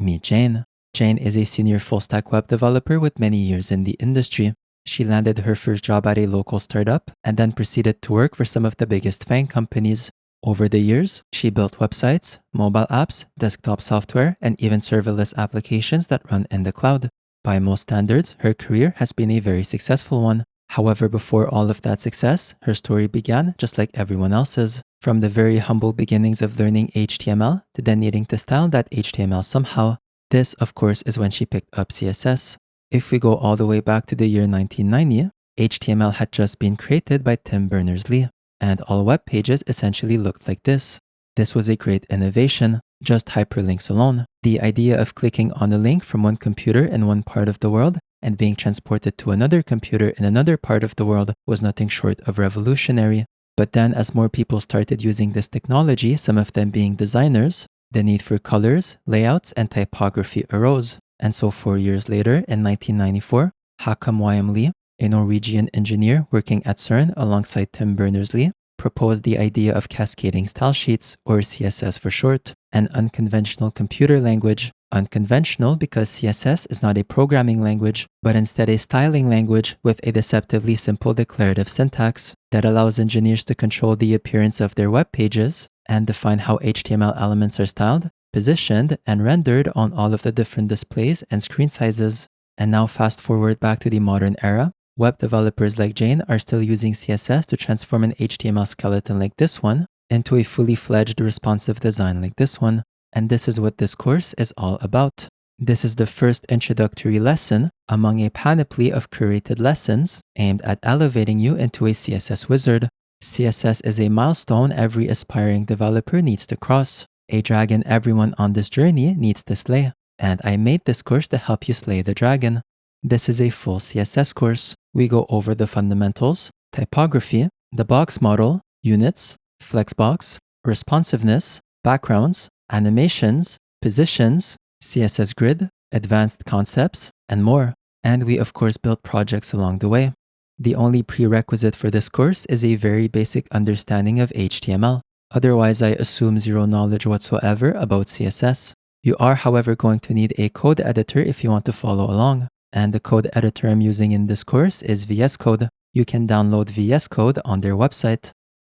Meet Jane. Jane is a senior full-stack web developer with many years in the industry. She landed her first job at a local startup and then proceeded to work for some of the biggest FAANG companies. Over the years, she built websites, mobile apps, desktop software, and even serverless applications that run in the cloud. By most standards, her career has been a very successful one. However, before all of that success, her story began just like everyone else's. From the very humble beginnings of learning HTML to then needing to style that HTML somehow. This, of course, is when she picked up CSS. If we go all the way back to the year 1990, HTML had just been created by Tim Berners-Lee, and all web pages essentially looked like this. This was a great innovation, just hyperlinks alone. The idea of clicking on a link from one computer in one part of the world and being transported to another computer in another part of the world was nothing short of revolutionary. But then as more people started using this technology, some of them being designers, the need for colors, layouts, and typography arose. And so 4 years later, in 1994, Håkon Wyam Lie, a Norwegian engineer working at CERN alongside Tim Berners-Lee, proposed the idea of cascading style sheets, or CSS for short, an unconventional computer language. Unconventional because CSS is not a programming language, but instead a styling language with a deceptively simple declarative syntax that allows engineers to control the appearance of their web pages and define how HTML elements are styled, positioned, and rendered on all of the different displays and screen sizes. And now fast forward back to the modern era, web developers like Jane are still using CSS to transform an HTML skeleton like this one into a fully fledged responsive design like this one. And this is what this course is all about. This is the first introductory lesson among a panoply of curated lessons aimed at elevating you into a CSS wizard. CSS is a milestone every aspiring developer needs to cross, a dragon everyone on this journey needs to slay. And I made this course to help you slay the dragon. This is a full CSS course. We go over the fundamentals, typography, the box model, units, flexbox, responsiveness, backgrounds, animations, positions, CSS grid, advanced concepts, and more. And we of course built projects along the way. The only prerequisite for this course is a very basic understanding of HTML. Otherwise, I assume zero knowledge whatsoever about CSS. You are, however, going to need a code editor if you want to follow along. And the code editor I'm using in this course is VS Code. You can download VS Code on their website.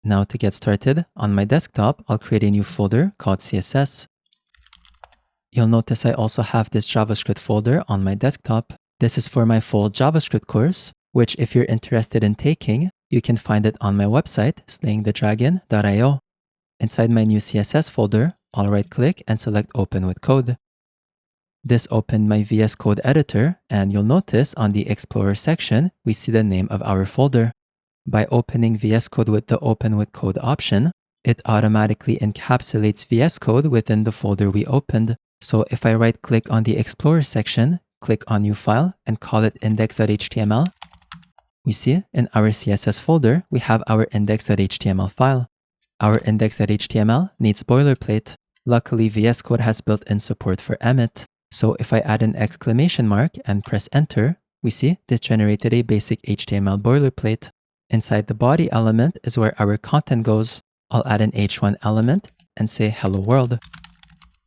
Now to get started, on my desktop, I'll create a new folder called CSS. You'll notice I also have this JavaScript folder on my desktop. This is for my full JavaScript course, which if you're interested in taking, you can find it on my website, slayingthedragon.io. Inside my new CSS folder, I'll right-click and select Open with Code. This opened my VS Code editor, and you'll notice on the Explorer section, we see the name of our folder. By opening VS Code with the Open with Code option, it automatically encapsulates VS Code within the folder we opened. So if I right-click on the Explorer section, click on New File, and call it index.html, we see in our CSS folder, we have our index.html file. Our index.html needs boilerplate. Luckily, VS Code has built-in support for Emmet. So if I add an exclamation mark and press enter, we see this generated a basic HTML boilerplate. Inside the body element is where our content goes. I'll add an h1 element and say hello world.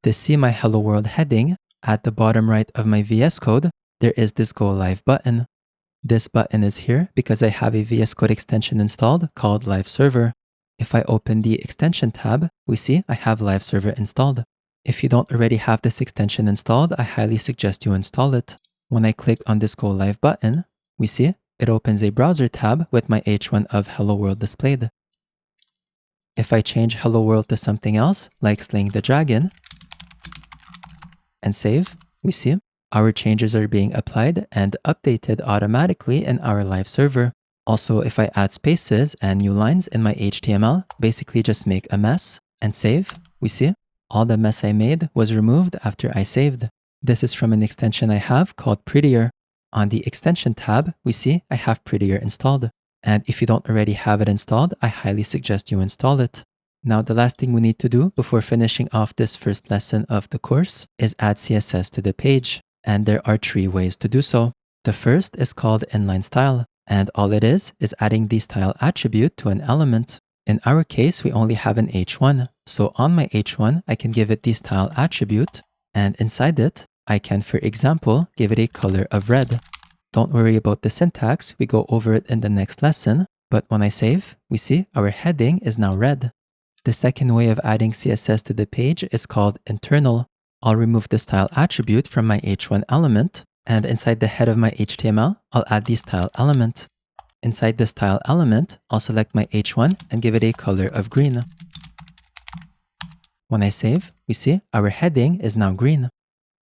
To see my hello world heading, at the bottom right of my VS Code, there is this go live button. This button is here because I have a VS Code extension installed called Live Server. If I open the extension tab, we see I have Live Server installed. If you don't already have this extension installed, I highly suggest you install it. When I click on this Go Live button, we see it opens a browser tab with my h1 of Hello World displayed. If I change Hello World to something else, like Slaying the Dragon, and save, we see our changes are being applied and updated automatically in our live server. Also, if I add spaces and new lines in my HTML, basically just make a mess and save, we see all the mess I made was removed after I saved. This is from an extension I have called Prettier. On the extension tab, we see I have Prettier installed. And if you don't already have it installed, I highly suggest you install it. Now, the last thing we need to do before finishing off this first lesson of the course is add CSS to the page. And there are 3 ways to do so. The first is called inline style. And all it is adding the style attribute to an element. In our case, we only have an h1. So on my h1, I can give it the style attribute And inside it, I can, for example, give it a color of red. Don't worry about the syntax, we go over it in the next lesson, but when I save, we see our heading is now red. The second way of adding CSS to the page is called internal. I'll remove the style attribute from my h1 element, and inside the head of my HTML, I'll add the style element. Inside the style element, I'll select my h1 and give it a color of green. When I save, we see our heading is now green.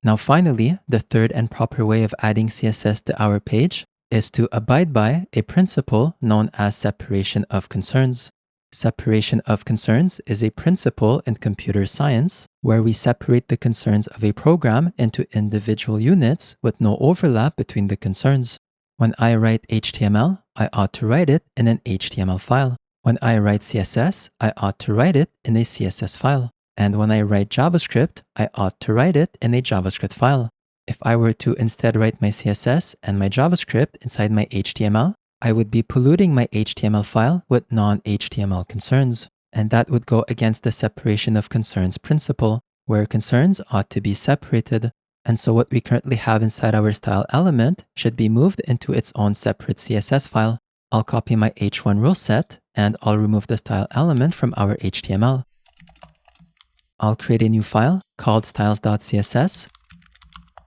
Now finally, the third and proper way of adding CSS to our page is to abide by a principle known as separation of concerns. Separation of concerns is a principle in computer science where we separate the concerns of a program into individual units with no overlap between the concerns. When I write HTML, I ought to write it in an HTML file. When I write CSS, I ought to write it in a CSS file. And when I write JavaScript, I ought to write it in a JavaScript file. If I were to instead write my CSS and my JavaScript inside my HTML, I would be polluting my HTML file with non-HTML concerns. And that would go against the separation of concerns principle, where concerns ought to be separated. And so what we currently have inside our style element should be moved into its own separate CSS file. I'll copy my h1 rule set and I'll remove the style element from our HTML. I'll create a new file called styles.css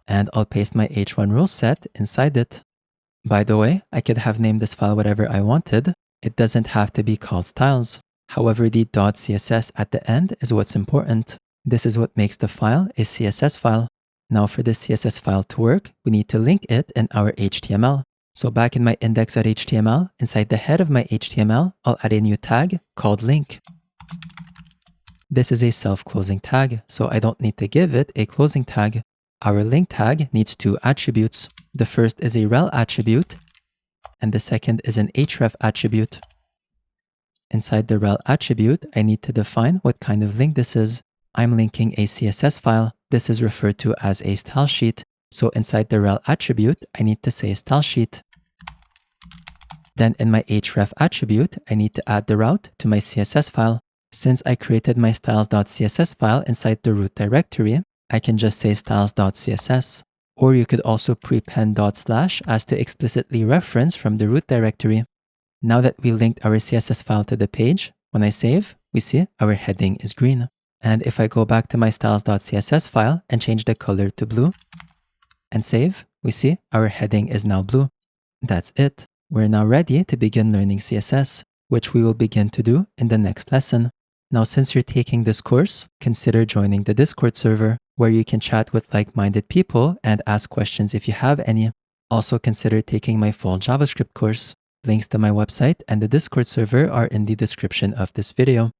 and I'll paste my h1 rule set inside it. By the way, I could have named this file whatever I wanted. It doesn't have to be called styles. However, the .css at the end is what's important. This is what makes the file a CSS file. Now for this CSS file to work, we need to link it in our HTML. So back in my index.html, inside the head of my HTML, I'll add a new tag called link. This is a self-closing tag, so I don't need to give it a closing tag. Our link tag needs two attributes. The first is a rel attribute, and the second is an href attribute. Inside the rel attribute, I need to define what kind of link this is. I'm linking a CSS file. This is referred to as a style sheet. So inside the rel attribute, I need to say style sheet. Then in my href attribute, I need to add the route to my CSS file. Since I created my styles.css file inside the root directory, I can just say styles.css. Or you could also prepend / as to explicitly reference from the root directory. Now that we linked our CSS file to the page, when I save, we see our heading is green. And if I go back to my styles.css file and change the color to blue and save, we see our heading is now blue. That's it. We're now ready to begin learning CSS, which we will begin to do in the next lesson. Now, since you're taking this course, consider joining the Discord server, where you can chat with like-minded people and ask questions if you have any. Also consider taking my full JavaScript course. Links to my website and the Discord server are in the description of this video.